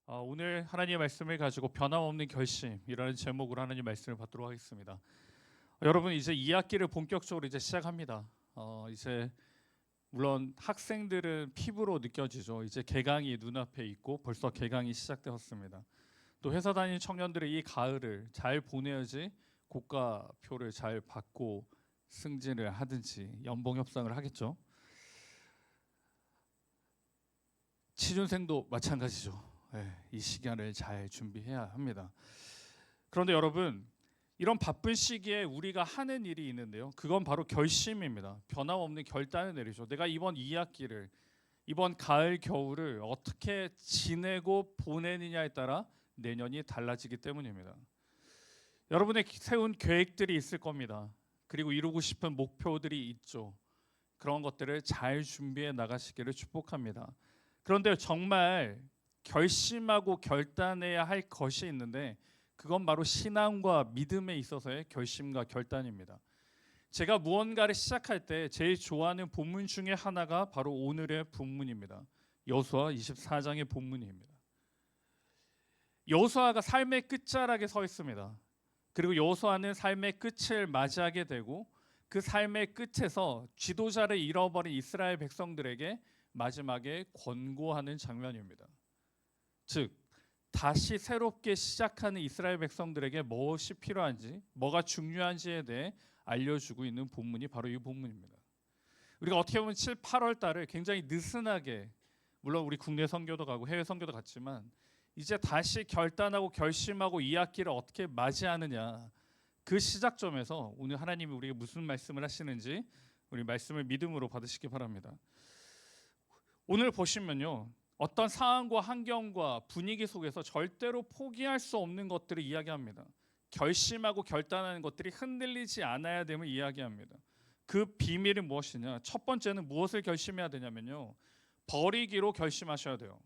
오늘 하나님의 말씀을 가지고 변함없는 결심이라는 제목으로 하나님 말씀을 받도록 하겠습니다. 여러분 이제 2학기를 본격적으로 이제 시작합니다. 이제 물론 학생들은 피부로 느껴지죠. 이제 개강이 눈앞에 있고 벌써 개강이 시작되었습니다. 또 회사 다니는 청년들의 이 가을을 잘 보내야지 고과표를 잘 받고 승진을 하든지 연봉 협상을 하겠죠. 취준생도 마찬가지죠. 이 시간을 잘 준비해야 합니다. 그런데 여러분, 이런 바쁜 시기에 우리가 하는 일이 있는데요. 그건 바로 결심입니다. 변함없는 결단을 내리죠. 내가 이번 2학기를, 이번 가을 겨울을 어떻게 지내고 보내느냐에 따라 내년이 달라지기 때문입니다. 여러분의 세운 계획들이 있을 겁니다. 그리고 이루고 싶은 목표들이 있죠. 그런 것들을 잘 준비해 나가시기를 축복합니다. 그런데 정말 결심하고 결단해야 할 것이 있는데 그건 바로 신앙과 믿음에 있어서의 결심과 결단입니다. 제가 무언가를 시작할 때 제일 좋아하는 본문 중에 하나가 바로 오늘의 본문입니다. 여호수아 24장의 본문입니다. 여호수아가 삶의 끝자락에 서 있습니다. 그리고 여호수아는 삶의 끝을 맞이하게 되고 그 삶의 끝에서 지도자를 잃어버린 이스라엘 백성들에게 마지막에 권고하는 장면입니다. 즉 다시 새롭게 시작하는 이스라엘 백성들에게 무엇이 필요한지, 뭐가 중요한지에 대해 알려주고 있는 본문이 바로 이 본문입니다. 우리가 어떻게 보면 7, 8월 달을 굉장히 느슨하게, 물론 우리 국내 선교도 가고 해외 선교도 갔지만 이제 다시 결단하고 결심하고 이 학기를 어떻게 맞이하느냐, 그 시작점에서 오늘 하나님이 우리에게 무슨 말씀을 하시는지 우리 말씀을 믿음으로 받으시기 바랍니다. 오늘 보시면요, 어떤 상황과 환경과 분위기 속에서 절대로 포기할 수 없는 것들을 이야기합니다. 결심하고 결단하는 것들이 흔들리지 않아야 됨을 이야기합니다. 그 비밀은 무엇이냐? 첫 번째는 무엇을 결심해야 되냐면요, 버리기로 결심하셔야 돼요.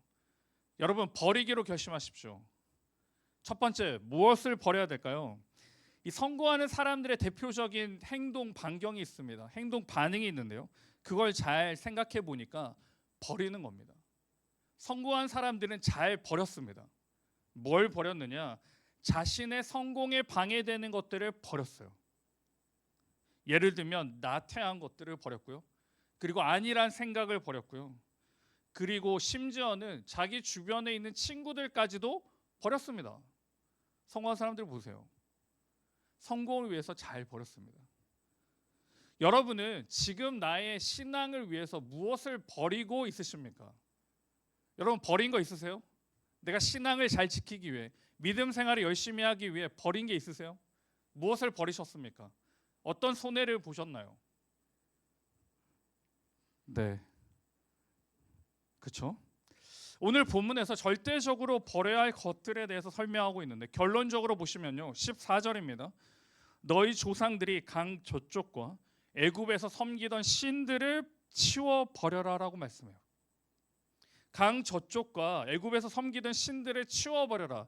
여러분, 버리기로 결심하십시오. 첫 번째, 무엇을 버려야 될까요? 이 선고하는 사람들의 대표적인 행동 반경이 있습니다. 행동 반응이 있는데요, 그걸 잘 생각해 보니까 버리는 겁니다. 성공한 사람들은 잘 버렸습니다. 뭘 버렸느냐? 자신의 성공에 방해되는 것들을 버렸어요. 예를 들면 나태한 것들을 버렸고요. 그리고 아니란 생각을 버렸고요. 그리고 심지어는 자기 주변에 있는 친구들까지도 버렸습니다. 성공한 사람들 보세요. 성공을 위해서 잘 버렸습니다. 여러분은 지금 나의 신앙을 위해서 무엇을 버리고 있으십니까? 여러분, 버린 거 있으세요? 내가 신앙을 잘 지키기 위해, 믿음 생활을 열심히 하기 위해 버린 게 있으세요? 무엇을 버리셨습니까? 어떤 손해를 보셨나요? 네, 그렇죠? 오늘 본문에서 절대적으로 버려야 할 것들에 대해서 설명하고 있는데 결론적으로 보시면요, 14절입니다. 너희 조상들이 강 저쪽과 애굽에서 섬기던 신들을 치워 버려라라고 말씀해요. 강 저쪽과 애굽에서 섬기던 신들을 치워버려라.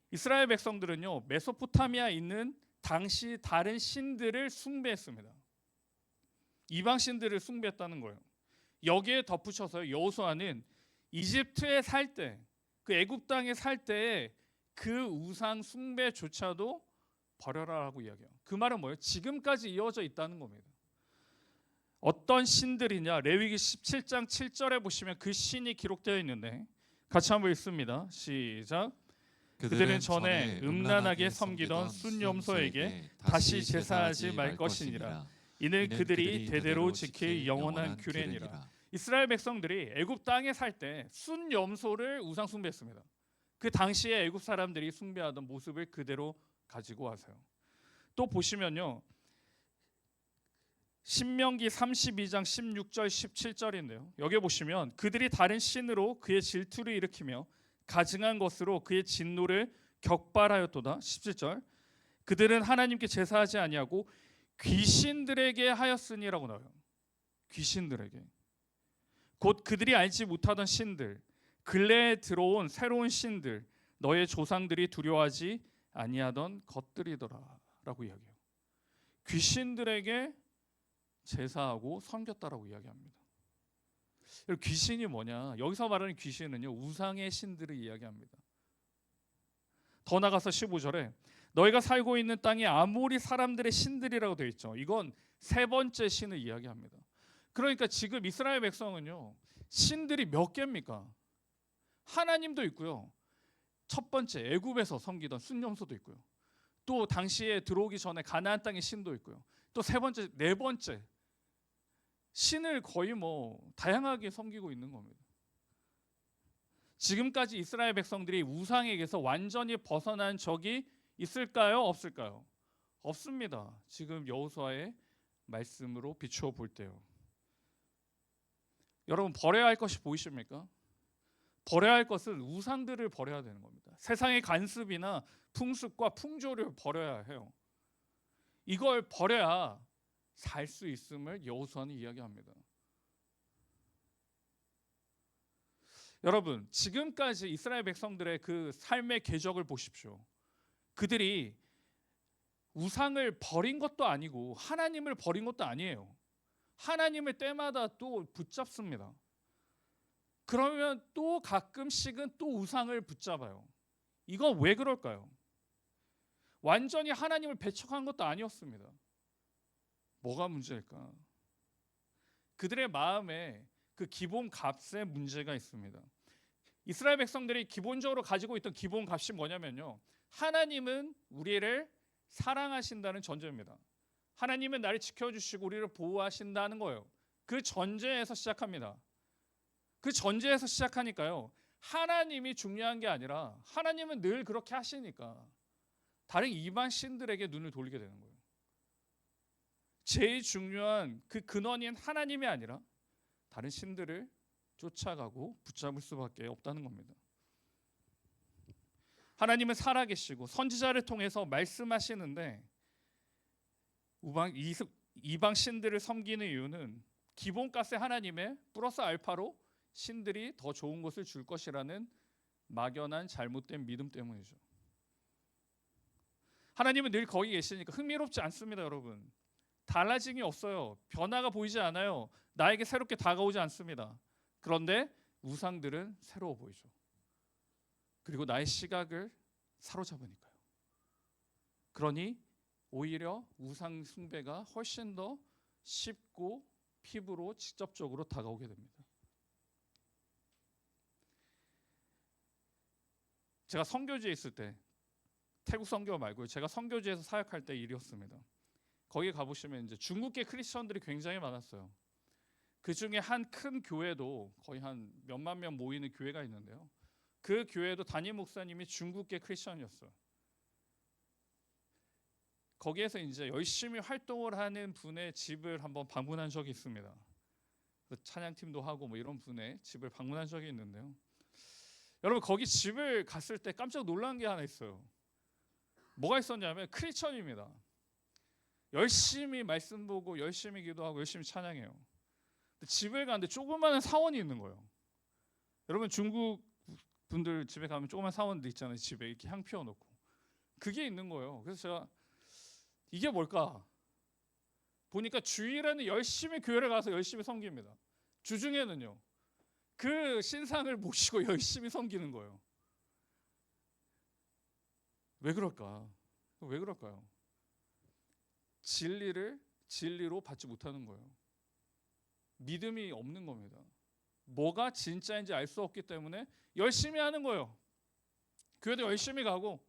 이스라엘 백성들은요, 메소포타미아에 있는 당시 다른 신들을 숭배했습니다. 이방 신들을 숭배했다는 거예요. 여기에 덧붙여서 여호수아는 이집트에 살 때, 그 애굽 땅에 살 때에 그 우상 숭배조차도 버려라라고 이야기해요. 그 말은 뭐예요? 지금까지 이어져 있다는 겁니다. 어떤 신들이냐? 레위기 17장 7절에 보시면 그 신이 기록되어 있는데 같이 한번 읽습니다. 시작. 그들은 전에 음란하게 섬기던 순염소에게 다시 제사하지 말 것이니라. 이는 그들이 대대로 지킬 영원한 규례니라. 이스라엘 백성들이 애굽 땅에 살 때 순염소를 우상 숭배했습니다. 그 당시에 애굽 사람들이 숭배하던 모습을 그대로 가지고 와서요. 또 보시면요, 신명기 32장 16절 17절인데요. 여기 보시면 그들이 다른 신으로 그의 질투를 일으키며 가증한 것으로 그의 진노를 격발하였도다. 17절. 그들은 하나님께 제사하지 아니하고 귀신들에게 하였으니라고 나와요. 귀신들에게. 곧 그들이 알지 못하던 신들, 근래에 들어온 새로운 신들, 너의 조상들이 두려워하지 아니하던 것들이더라라고 이야기해요. 귀신들에게 제사하고 섬겼다라고 이야기합니다. 귀신이 뭐냐? 여기서 말하는 귀신은요, 우상의 신들을 이야기합니다. 더 나가서 15절에 너희가 살고 있는 땅이 아모리 사람들의 신들이라고 되어 있죠. 이건 세 번째 신을 이야기합니다. 그러니까 지금 이스라엘 백성은요, 신들이 몇 개입니까? 하나님도 있고요. 첫 번째 애굽에서 섬기던 순념소도 있고요. 또 당시에 들어오기 전에 가나안 땅의 신도 있고요. 또 세 번째, 네 번째 신을 거의 다양하게 섬기고 있는 겁니다. 지금까지 이스라엘 백성들이 우상에게서 완전히 벗어난 적이 있을까요? 없을까요? 없습니다. 지금 여호수아의 말씀으로 비추어 볼 때요. 여러분, 버려야 할 것이 보이십니까? 버려야 할 것은 우상들을 버려야 되는 겁니다. 세상의 간습이나 풍습과 풍조를 버려야 해요. 이걸 버려야 살 수 있음을 여호수아는 이야기합니다. 여러분, 지금까지 이스라엘 백성들의 그 삶의 궤적을 보십시오. 그들이 우상을 버린 것도 아니고 하나님을 버린 것도 아니에요. 하나님을 때마다 또 붙잡습니다. 그러면 또 가끔씩은 또 우상을 붙잡아요. 이건 왜 그럴까요? 완전히 하나님을 배척한 것도 아니었습니다. 뭐가 문제일까? 그들의 마음에 그 기본 값에 문제가 있습니다. 이스라엘 백성들이 기본적으로 가지고 있던 기본 값이 뭐냐면요, 하나님은 우리를 사랑하신다는 전제입니다. 하나님은 나를 지켜주시고 우리를 보호하신다는 거예요. 그 전제에서 시작합니다. 그 전제에서 시작하니까요, 하나님이 중요한 게 아니라 하나님은 늘 그렇게 하시니까 다른 이방 신들에게 눈을 돌리게 되는 거예요. 제일 중요한 그 근원인 하나님이 아니라 다른 신들을 쫓아가고 붙잡을 수밖에 없다는 겁니다. 하나님은 살아계시고 선지자를 통해서 말씀하시는데 이방 신들을 섬기는 이유는 기본값의 하나님의 플러스 알파로 신들이 더 좋은 것을 줄 것이라는 막연한 잘못된 믿음 때문이죠. 하나님은 늘 거기 계시니까 흥미롭지 않습니다, 여러분. 달라짐이 없어요. 변화가 보이지 않아요. 나에게 새롭게 다가오지 않습니다. 그런데 우상들은 새로워 보이죠. 그리고 나의 시각을 사로잡으니까요. 그러니 오히려 우상 숭배가 훨씬 더 쉽고 피부로 직접적으로 다가오게 됩니다. 제가 선교지에 있을 때, 태국 선교 말고요, 제가 선교지에서 사역할 때 일이었습니다. 거기 가보시면 이제 중국계 크리스천들이 굉장히 많았어요. 그 중에 한 큰 교회도 거의 한 몇만 명 모이는 교회가 있는데요, 그 교회도 담임 목사님이 중국계 크리스천이었어요. 거기에서 이제 열심히 활동을 하는 분의 집을 한번 방문한 적이 있습니다. 찬양팀도 하고 이런 분의 집을 방문한 적이 있는데요, 여러분, 거기 집을 갔을 때 깜짝 놀란 게 하나 있어요. 뭐가 있었냐면 크리스천입니다. 열심히 말씀 보고 열심히 기도하고 열심히 찬양해요. 집을 가는데 조그마한 사원이 있는 거예요. 여러분, 중국 분들 집에 가면 조그만 사원들 있잖아요. 집에 이렇게 향 피워놓고 그게 있는 거예요. 그래서 제가 이게 뭘까 보니까 주일에는 열심히 교회를 가서 열심히 섬깁니다. 주중에는요, 그 신상을 모시고 열심히 섬기는 거예요. 왜 그럴까? 왜 그럴까요? 진리를 진리로 받지 못하는 거예요. 믿음이 없는 겁니다. 뭐가 진짜인지 알 수 없기 때문에 열심히 하는 거예요. 교회도 열심히 가고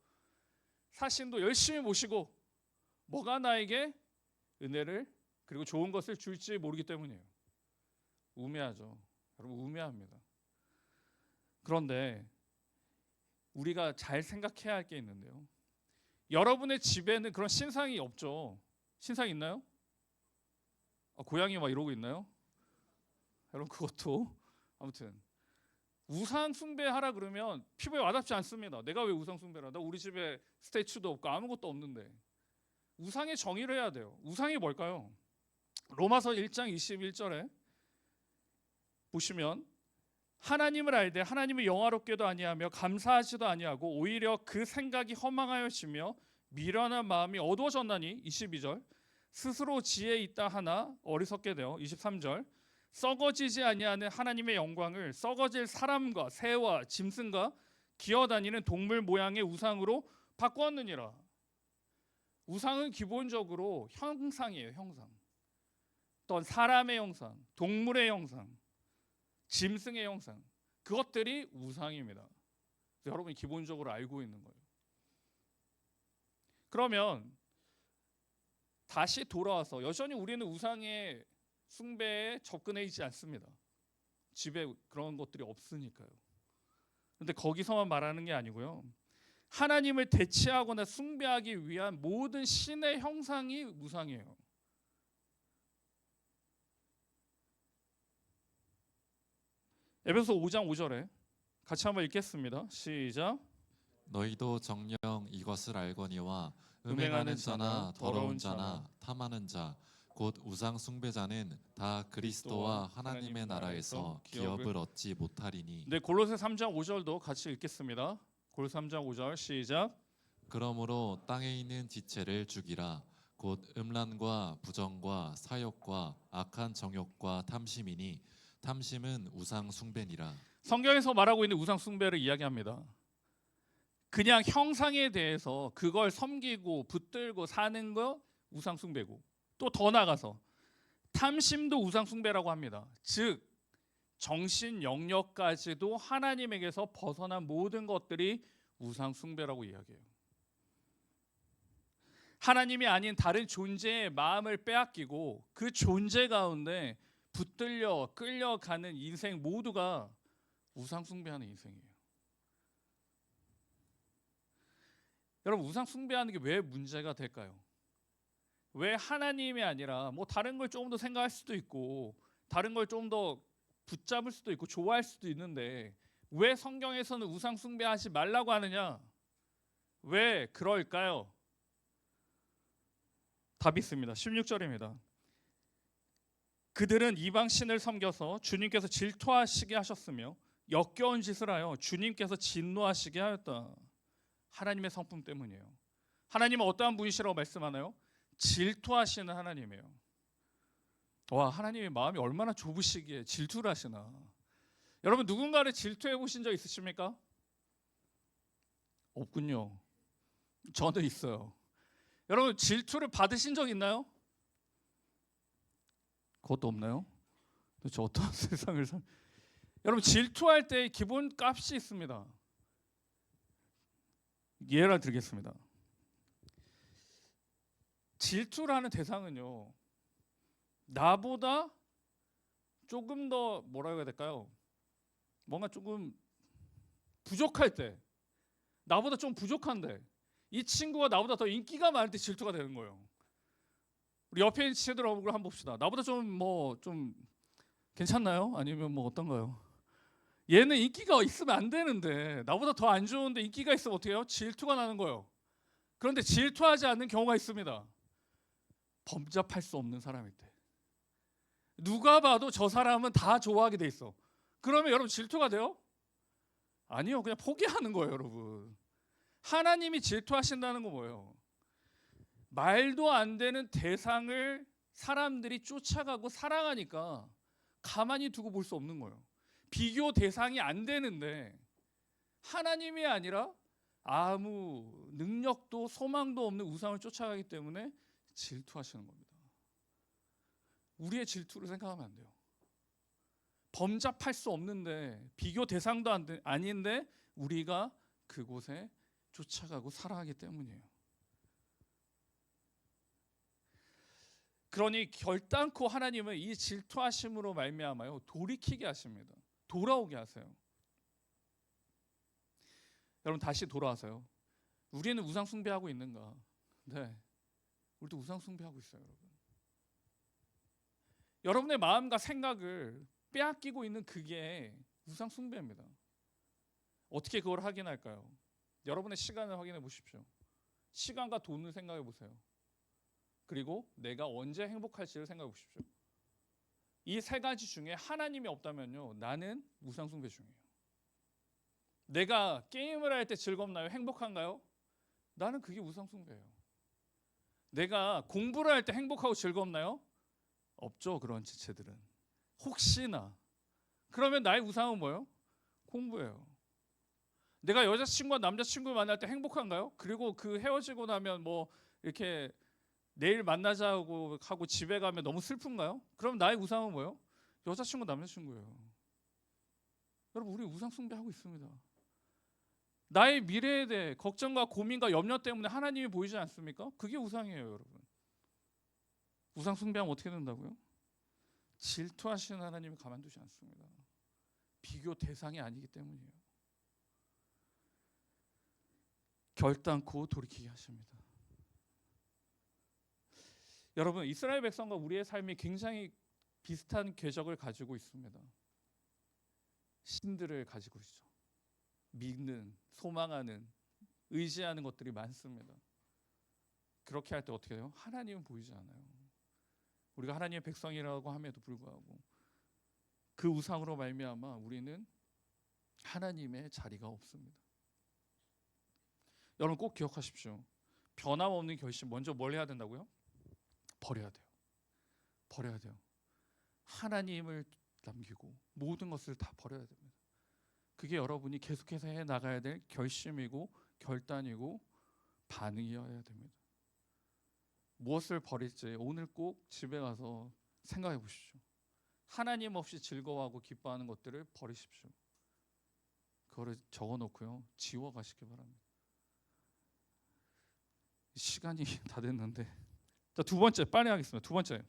사신도 열심히 모시고 뭐가 나에게 은혜를 그리고 좋은 것을 줄지 모르기 때문이에요. 우매하죠. 여러분, 우매합니다. 그런데 우리가 잘 생각해야 할 게 있는데요, 여러분의 집에는 그런 신상이 없죠. 신상 있나요? 고양이 막 이러고 있나요? 여러분, 그것도 아무튼 우상 숭배하라 그러면 피부에 와닿지 않습니다. 내가 왜 우상 숭배를 하다? 우리 집에 스태츄도 없고 아무것도 없는데. 우상의 정의를 해야 돼요. 우상이 뭘까요? 로마서 1장 21절에 보시면 하나님을 알되 하나님을 영화롭게도 아니하며 감사하지도 아니하고 오히려 그 생각이 허망하여지며 미련한 마음이 어두워졌나니 22절 스스로 지혜 있다 하나 어리석게 되어 23절 썩어지지 아니하는 하나님의 영광을 썩어질 사람과 새와 짐승과 기어다니는 동물 모양의 우상으로 바꾸었느니라. 우상은 기본적으로 형상이에요. 형상. 어떤 사람의 형상, 동물의 형상, 짐승의 형상, 그것들이 우상입니다. 여러분이 기본적으로 알고 있는 거예요. 그러면 다시 돌아와서 여전히 우리는 우상의 숭배에 접근해 있지 않습니다. 집에 그런 것들이 없으니까요. 근데 거기서만 말하는 게 아니고요. 하나님을 대체하거나 숭배하기 위한 모든 신의 형상이 우상이에요. 에베소 5장 5절에 같이 한번 읽겠습니다. 시작. 너희도 정녕 이것을 알거니와 음행하는 자나 더러운 자나 탐하는 자 곧 우상 숭배자는 다 그리스도와 하나님의 나라에서 기업을 얻지 못하리니. 네, 골로새 3장 5절도 같이 읽겠습니다. 골로새 3장 5절 시작. 그러므로 땅에 있는 지체를 죽이라. 곧 음란과 부정과 사욕과 악한 정욕과 탐심이니 탐심은 우상 숭배니라. 성경에서 말하고 있는 우상 숭배를 이야기합니다. 그냥 형상에 대해서 그걸 섬기고 붙들고 사는 거 우상 숭배고, 또 더 나가서 탐심도 우상 숭배라고 합니다. 즉 정신 영역까지도 하나님에게서 벗어난 모든 것들이 우상 숭배라고 이야기해요. 하나님이 아닌 다른 존재의 마음을 빼앗기고 그 존재 가운데 붙들려 끌려가는 인생 모두가 우상 숭배하는 인생이에요. 여러분, 우상 숭배하는 게 왜 문제가 될까요? 왜 하나님이 아니라 뭐 다른 걸 조금 더 생각할 수도 있고 다른 걸 좀 더 붙잡을 수도 있고 좋아할 수도 있는데 왜 성경에서는 우상 숭배하지 말라고 하느냐? 왜 그럴까요? 답이 있습니다. 16절입니다. 그들은 이방 신을 섬겨서 주님께서 질투하시게 하셨으며 역겨운 짓을 하여 주님께서 진노하시게 하였다. 하나님의 성품 때문이에요. 하나님은 어떠한 분이시라고 말씀하나요? 질투하시는 하나님이에요. 와, 하나님의 마음이 얼마나 좁으시기에 질투를 하시나. 여러분, 누군가를 질투해 보신 적 있으십니까? 없군요. 저는 있어요. 여러분, 질투를 받으신 적 있나요? 그것도 없나요? 도대체 어떤 세상을 여러분, 질투할 때 기본 값이 있습니다. 예를 들겠습니다. 질투라는 대상은요, 나보다 조금 더 뭐라고 해야 될까요? 뭔가 조금 부족할 때, 나보다 좀 부족한데 이 친구가 나보다 더 인기가 많을 때 질투가 되는 거예요. 우리 옆에 있는 친구들 얼굴 한번 봅시다. 나보다 좀 괜찮나요? 아니면 뭐 어떤가요? 얘는 인기가 있으면 안 되는데 나보다 더 안 좋은데 인기가 있으면 어떻게 해요? 질투가 나는 거예요. 그런데 질투하지 않는 경우가 있습니다. 범접할 수 없는 사람일 때. 누가 봐도 저 사람은 다 좋아하게 돼 있어. 그러면 여러분 질투가 돼요? 아니요. 그냥 포기하는 거예요, 여러분. 하나님이 질투하신다는 건 뭐예요? 말도 안 되는 대상을 사람들이 쫓아가고 사랑하니까 가만히 두고 볼 수 없는 거예요. 비교 대상이 안 되는데 하나님이 아니라 아무 능력도 소망도 없는 우상을 쫓아가기 때문에 질투하시는 겁니다. 우리의 질투를 생각하면 안 돼요. 범접할 수 없는데 비교 대상도 아닌데 우리가 그곳에 쫓아가고 살아가기 때문이에요. 그러니 결단코 하나님은 이 질투하심으로 말미암아요 돌이키게 하십니다. 돌아오게 하세요. 여러분, 다시 돌아와서요. 우리는 우상 숭배하고 있는가? 네, 우리도 우상 숭배하고 있어요, 여러분. 여러분의 마음과 생각을 빼앗기고 있는 그게 우상 숭배입니다. 어떻게 그걸 확인할까요? 여러분의 시간을 확인해 보십시오. 시간과 돈을 생각해 보세요. 그리고 내가 언제 행복할지를 생각해 보십시오. 이 세 가지 중에 하나님이 없다면요, 나는 우상 숭배 중이에요. 내가 게임을 할 때 즐겁나요? 행복한가요? 나는 그게 우상 숭배예요. 내가 공부를 할 때 행복하고 즐겁나요? 없죠, 그런 지체들은. 혹시나. 그러면 나의 우상은 뭐예요? 공부예요. 내가 여자친구와 남자친구를 만날 때 행복한가요? 그리고 그 헤어지고 나면 뭐 이렇게 내일 만나자고 하고 집에 가면 너무 슬픈가요? 그럼 나의 우상은 뭐예요? 여자친구, 남자친구예요. 여러분, 우리 우상 숭배하고 있습니다. 나의 미래에 대해 걱정과 고민과 염려 때문에 하나님이 보이지 않습니까? 그게 우상이에요, 여러분. 우상 숭배하면 어떻게 된다고요? 질투하시는 하나님이 가만두지 않습니다. 비교 대상이 아니기 때문이에요. 결단코 돌이키게 하십니다. 여러분, 이스라엘 백성과 우리의 삶이 굉장히 비슷한 궤적을 가지고 있습니다. 신들을 가지고 있죠. 믿는, 소망하는, 의지하는 것들이 많습니다. 그렇게 할 때 어떻게 해요? 하나님은 보이지 않아요. 우리가 하나님의 백성이라고 함에도 불구하고 그 우상으로 말미암아 우리는 하나님의 자리가 없습니다. 여러분, 꼭 기억하십시오. 변함없는 결심, 먼저 뭘 해야 된다고요? 버려야 돼요. 버려야 돼요. 하나님을 남기고 모든 것을 다 버려야 됩니다. 그게 여러분이 계속해서 해 나가야 될 결심이고 결단이고 반응이어야 됩니다. 무엇을 버릴지 오늘 꼭 집에 가서 생각해 보십시오. 하나님 없이 즐거워하고 기뻐하는 것들을 버리십시오. 그거를 적어놓고요, 지워가시기 바랍니다. 시간이 다 됐는데, 자, 두 번째, 빨리 하겠습니다. 두 번째,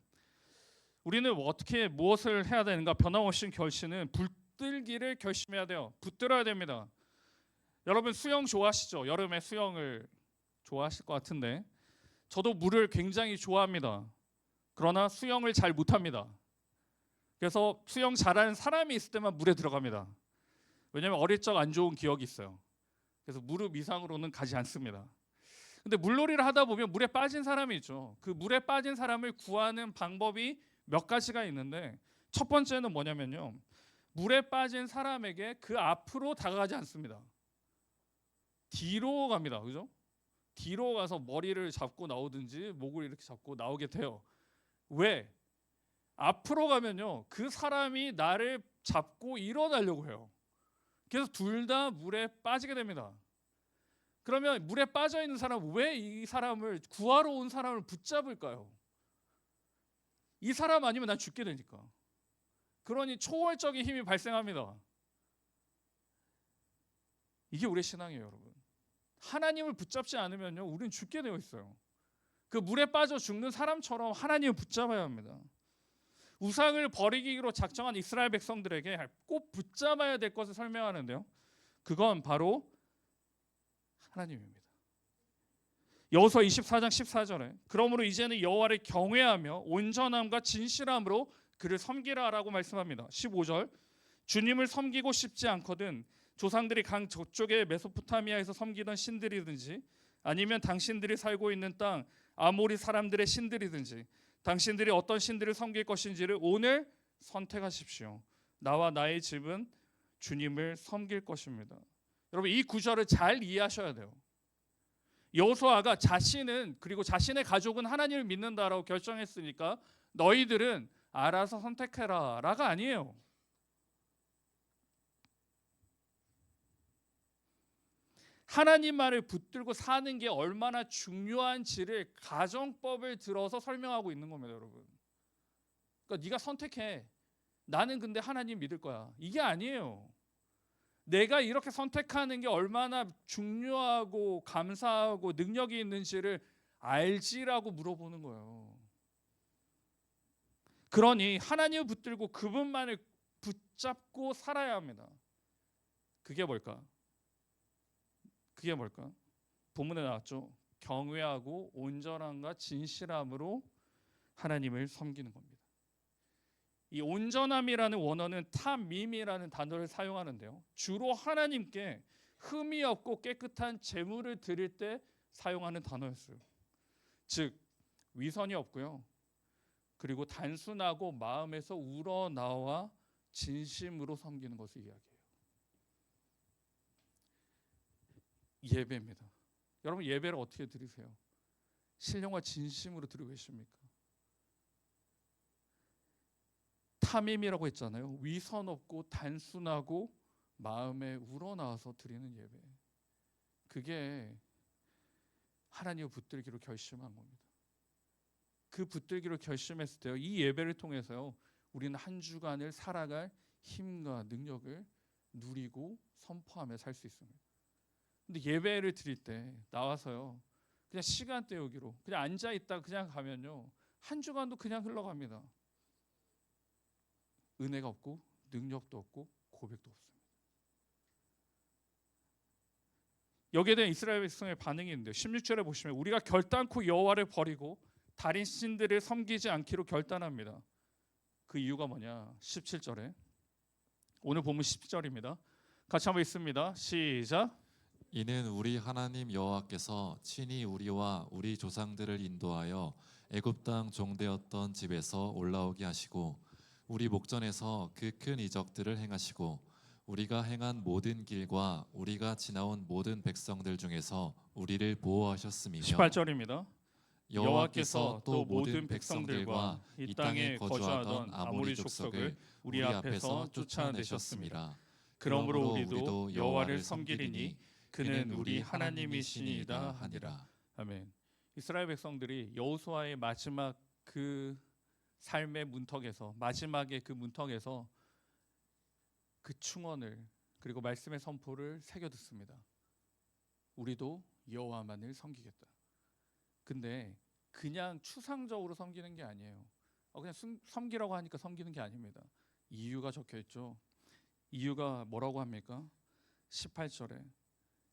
우리는 어떻게 무엇을 해야 되는가? 변함없이 결심은 붙들기를 결심해야 돼요. 붙들어야 됩니다. 여러분, 수영 좋아하시죠? 여름에 수영을 좋아하실 것 같은데, 저도 물을 굉장히 좋아합니다. 그러나 수영을 잘 못합니다. 그래서 수영 잘하는 사람이 있을 때만 물에 들어갑니다. 왜냐하면 어릴 적 안 좋은 기억이 있어요. 그래서 무릎 이상으로는 가지 않습니다. 근데 물놀이를 하다 보면 물에 빠진 사람이 있죠. 그 물에 빠진 사람을 구하는 방법이 몇 가지가 있는데, 첫 번째는 뭐냐면요, 물에 빠진 사람에게 그 앞으로 다가가지 않습니다. 뒤로 갑니다. 그죠? 뒤로 가서 머리를 잡고 나오든지 목을 이렇게 잡고 나오게 돼요. 왜? 앞으로 가면요, 그 사람이 나를 잡고 일어나려고 해요. 그래서 둘 다 물에 빠지게 됩니다. 그러면 물에 빠져 있는 사람은 왜 이 사람을, 구하러 온 사람을 붙잡을까요? 이 사람 아니면 난 죽게 되니까. 그러니 초월적인 힘이 발생합니다. 이게 우리의 신앙이에요, 여러분. 하나님을 붙잡지 않으면요, 우리는 죽게 되어 있어요. 그 물에 빠져 죽는 사람처럼 하나님을 붙잡아야 합니다. 우상을 버리기로 작정한 이스라엘 백성들에게 꼭 붙잡아야 될 것을 설명하는데요, 그건 바로 하나님입니다. 여호수아 24장 14절에 그러므로 이제는 여호와를 경외하며 온전함과 진실함으로 그를 섬기라라고 말씀합니다. 15절 주님을 섬기고 싶지 않거든 조상들이 강 저쪽의 메소포타미아에서 섬기던 신들이든지 아니면 당신들이 살고 있는 땅 아모리 사람들의 신들이든지 당신들이 어떤 신들을 섬길 것인지를 오늘 선택하십시오. 나와 나의 집은 주님을 섬길 것입니다. 여러분, 이 구절을 잘 이해하셔야 돼요. 여호수아가 자신은, 그리고 자신의 가족은 하나님을 믿는다라고 결정했으니까 너희들은 알아서 선택해라 라가 아니에요. 하나님 말을 붙들고 사는 게 얼마나 중요한지를 가정법을 들어서 설명하고 있는 겁니다, 여러분. 그러니까 네가 선택해. 나는 근데 하나님 믿을 거야. 이게 아니에요. 내가 이렇게 선택하는 게 얼마나 중요하고 감사하고 능력이 있는지를 알지라고 물어보는 거예요. 그러니 하나님을 붙들고 그분만을 붙잡고 살아야 합니다. 그게 뭘까? 그게 뭘까? 본문에 나왔죠. 경외하고 온전함과 진실함으로 하나님을 섬기는 겁니다. 이 온전함이라는 원어는 탐밈이라는 단어를 사용하는데요, 주로 하나님께 흠이 없고 깨끗한 제물을 드릴 때 사용하는 단어였어요. 즉 위선이 없고요, 그리고 단순하고 마음에서 우러나와 진심으로 섬기는 것을 이야기해요. 예배입니다. 여러분, 예배를 어떻게 드리세요? 신령과 진심으로 드리고 계십니까? 무탐임이라고 했잖아요. 위선 없고 단순하고 마음에 우러나와서 드리는 예배. 그게 하나님을 붙들기로 결심한 겁니다. 그 붙들기로 결심했을 때요, 이 예배를 통해서요, 우리는 한 주간을 살아갈 힘과 능력을 누리고 선포하며 살 수 있습니다. 근데 예배를 드릴 때 나와서요, 그냥 시간 때우기로 그냥 앉아 있다 그냥 가면요, 한 주간도 그냥 흘러갑니다. 은혜가 없고 능력도 없고 고백도 없습니다. 여기에 대한 이스라엘 백성의 반응이 있는데 16절에 보시면 우리가 결단코 여호와를 버리고 다른 신들을 섬기지 않기로 결단합니다. 그 이유가 뭐냐? 17절에 오늘 본문 10절입니다. 같이 한번 읽습니다. 시작. 이는 우리 하나님 여호와께서 친히 우리와 우리 조상들을 인도하여 애굽 땅 종되었던 집에서 올라오게 하시고 우리 목전에서 그 큰 이적들을 행하시고 우리가 행한 모든 길과 우리가 지나온 모든 백성들 중에서 우리를 보호하셨으며 18절입니다. 여호와께서 또 모든 백성들과 이 땅에 거주하던 아모리 족속을 우리 앞에서 쫓아내셨습니다. 그러므로 우리도 여호와를 섬기리니 그는 우리 하나님이시니이다 하니라. 아멘. 이스라엘 백성들이 여호수아의 마지막 그 삶의 문턱에서, 마지막의 그 문턱에서 그 충언을 그리고 말씀의 선포를 새겨 듣습니다. 우리도 여호와만을 섬기겠다. 근데 그냥 추상적으로 섬기는 게 아니에요. 그냥 섬기라고 하니까 섬기는 게 아닙니다. 이유가 적혀 있죠. 이유가 뭐라고 합니까? 18절에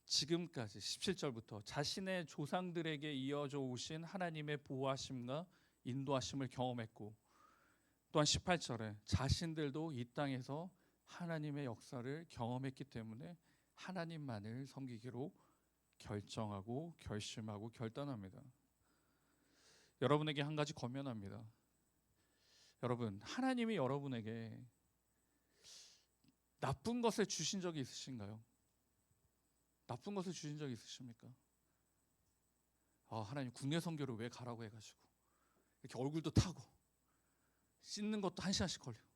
지금까지 17절부터 자신의 조상들에게 이어져 오신 하나님의 보호하심과 인도하심을 경험했고, 또한 18절에 자신들도 이 땅에서 하나님의 역사를 경험했기 때문에 하나님만을 섬기기로 결정하고 결심하고 결단합니다. 여러분에게 한 가지 권면합니다. 여러분, 하나님이 여러분에게 나쁜 것을 주신 적이 있으신가요? 나쁜 것을 주신 적이 있으십니까? 하나님 국내 선교를 왜 가라고 해가지고 이렇게 얼굴도 타고 씻는 것도 1시간씩 걸리고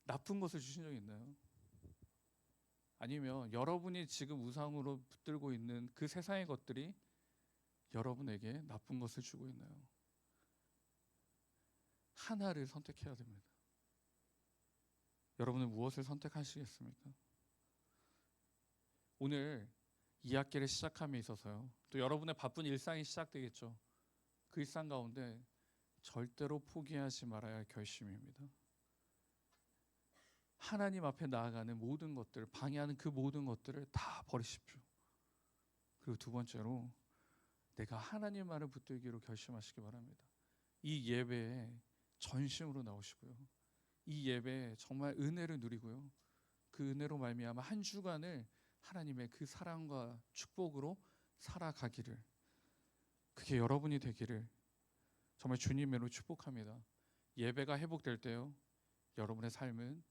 나쁜 것을 주신 적이 있나요? 아니면 여러분이 지금 우상으로 붙들고 있는 그 세상의 것들이 여러분에게 나쁜 것을 주고 있나요? 하나를 선택해야 됩니다. 여러분은 무엇을 선택하시겠습니까? 오늘 이 학기를 시작함에 있어서요, 또 여러분의 바쁜 일상이 시작되겠죠. 그 일상 가운데 절대로 포기하지 말아야 할 결심입니다. 하나님 앞에 나아가는 모든 것들, 방해하는 그 모든 것들을 다 버리십시오. 그리고 두 번째로 내가 하나님만을 붙들기로 결심하시기 바랍니다. 이 예배에 전심으로 나오시고요, 이 예배에 정말 은혜를 누리고요, 그 은혜로 말미암아 한 주간을 하나님의 그 사랑과 축복으로 살아가기를, 그게 여러분이 되기를 정말 주님으로 축복합니다. 예배가 회복될 때요, 여러분의 삶은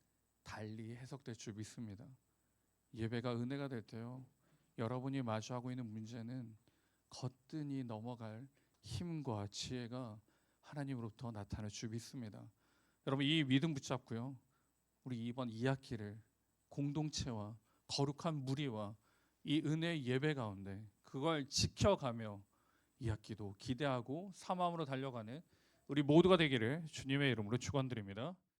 달리 해석될 줄 믿습니다. 예배가 은혜가 될 때요, 여러분이 마주하고 있는 문제는 거뜬히 넘어갈 힘과 지혜가 하나님으로부터 나타날 줄 믿습니다. 여러분, 이 믿음 붙잡고요, 우리 이번 2학기를 공동체와 거룩한 무리와 이 은혜의 예배 가운데 그걸 지켜가며 2학기도 기대하고 사모함으로 달려가는 우리 모두가 되기를 주님의 이름으로 축원드립니다.